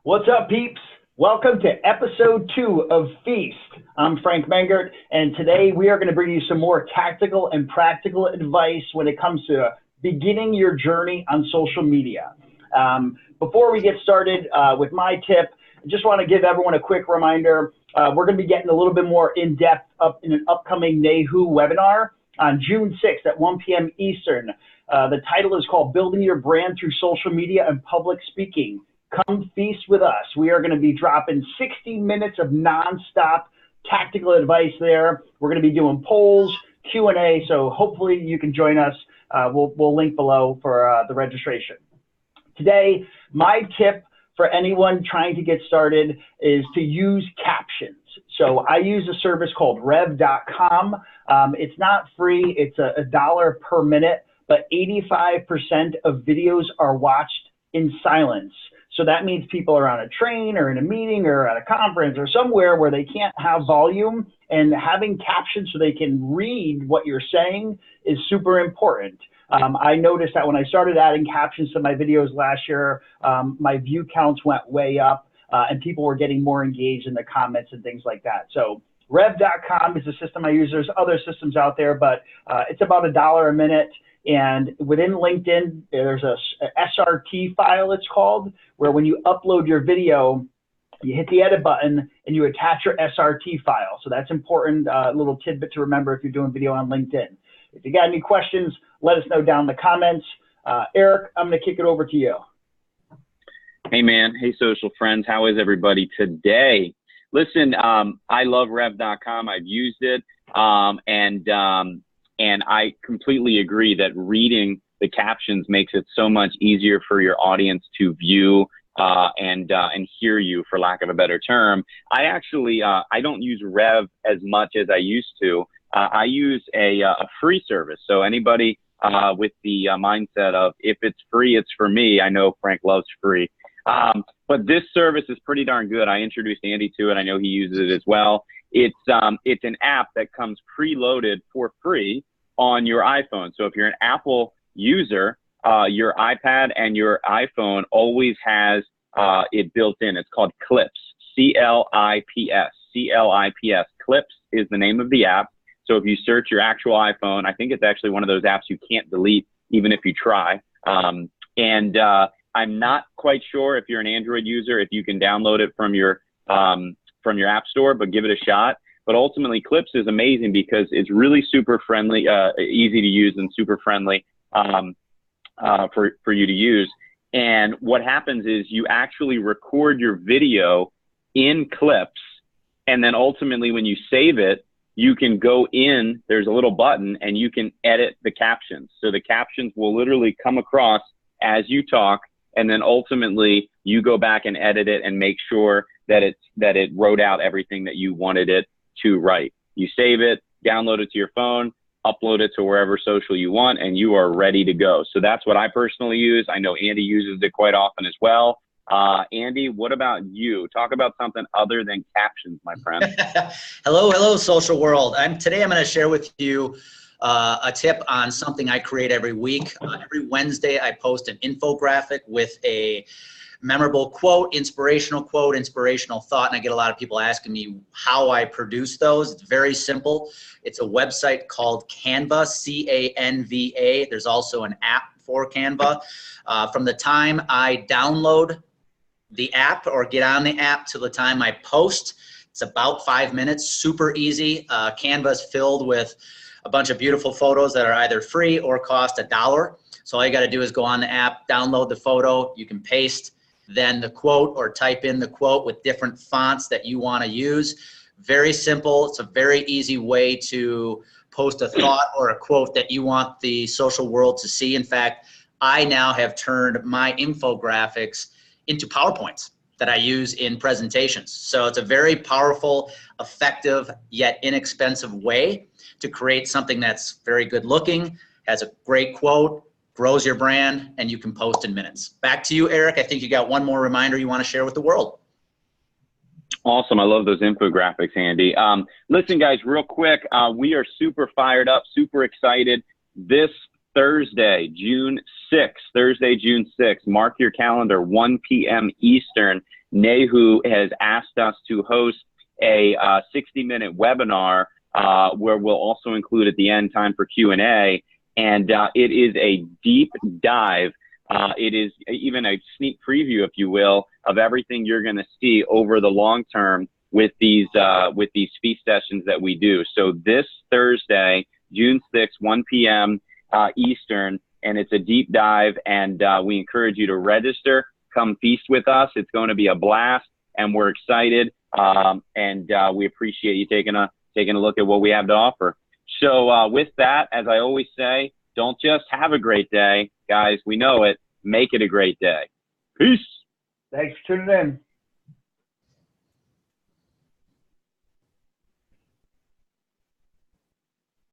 What's up, peeps? Welcome to episode 2 of Feast. I'm Frank Mengert, and today we are going to bring you some more tactical and practical advice when it comes to beginning your journey on social media. Before we get started with my tip, I just want to give everyone a quick reminder. We're going to be getting a little bit more in-depth in an upcoming NAHU webinar on June 6th at 1 p.m. Eastern. The title is called Building Your Brand Through Social Media and Public Speaking. Come feast with us. We are going to be dropping 60 minutes of nonstop tactical advice there. We're going to be doing polls, Q&A, so hopefully you can join us. We'll link below for the registration. Today, my tip for anyone trying to get started is to use captions. So I use a service called F.E.A.S.T. It's not free. It's $1 per minute, but 85% of videos are watched in silence. So that means people are on a train or in a meeting or at a conference or somewhere where they can't have volume, and having captions so they can read what you're saying is super important. I noticed that when I started adding captions to my videos last year, my view counts went way up and people were getting more engaged in the comments and things like that. So Rev.com is the system I use. There's other systems out there, but it's about $1 a minute. And within LinkedIn, there's a SRT file, it's called, where when you upload your video, you hit the edit button and you attach your SRT file. So that's important, little tidbit to remember if you're doing video on LinkedIn. If you got any questions, let us know down in the comments. Eric, I'm going to kick it over to you. Hey, man. Hey, social friends. How is everybody today? Listen, I love Rev.com. I've used it. And I completely agree that reading the captions makes it so much easier for your audience to view and hear you, for lack of a better term. I actually, I don't use Rev as much as I used to. I use a free service. So anybody with the mindset of if it's free, it's for me. I know Frank loves free. But this service is pretty darn good. I introduced Andy to it. I know he uses it as well. It's an app that comes preloaded for free on your iPhone. So if you're an Apple user, your iPad and your iPhone always has it built in. It's called Clips, C-L-I-P-S, C-L-I-P-S. Clips is the name of the app. So if you search your actual iPhone, I think it's actually one of those apps you can't delete even if you try. I'm not quite sure if you're an Android user, if you can download it from your app store, but give it a shot. But ultimately, Clips is amazing because it's really super friendly, easy to use and super friendly for you to use. And what happens is you actually record your video in Clips, and then ultimately when you save it, you can go in, there's a little button, and you can edit the captions. So the captions will literally come across as you talk, and then ultimately you go back and edit it and make sure that it wrote out everything that you wanted it to write. You save it, download it to your phone, upload it to wherever social you want, and you are ready to go. So that's what I personally use. I know Andy uses it quite often as well. Andy, what about you? Talk about something other than captions, my friend. Hello, social world. Today I'm going to share with you a tip on something I create every week. Every Wednesday I post an infographic with a memorable quote, inspirational thought, and I get a lot of people asking me how I produce those. It's very simple. It's a website called Canva, C-A-N-V-A. There's also an app for Canva. From the time I download the app or get on the app to the time I post, it's about 5 minutes, super easy. Canva is filled with a bunch of beautiful photos that are either free or cost $1. So all you got to do is go on the app, download the photo, you can paste then the quote or type in the quote with different fonts that you want to use. Very simple. It's a very easy way to post a thought or a quote that you want the social world to see. In fact, I now have turned my infographics into PowerPoints that I use in presentations. So it's a very powerful, effective, yet inexpensive way to create something that's very good looking, has a great quote, grows your brand, and you can post in minutes. Back to you, Eric. I think you got one more reminder you want to share with the world. Awesome. I love those infographics, Andy. Listen, guys, real quick, we are super fired up, super excited. This Thursday, June 6th, mark your calendar, 1 p.m. Eastern. Nehu has asked us to host a 60-minute webinar where we'll also include at the end time for Q&A. And it is a deep dive. It is even a sneak preview, if you will, of everything you're going to see over the long term with these F.E.A.S.T sessions that we do. So this Thursday, June 6th, 1 p.m. Eastern, and it's a deep dive, and we encourage you to register. Come feast with us. It's going to be a blast, and we're excited, and we appreciate you taking a look at what we have to offer. So with that, as I always say, don't just have a great day, guys. We know it. Make it a great day. Peace. Thanks for tuning in.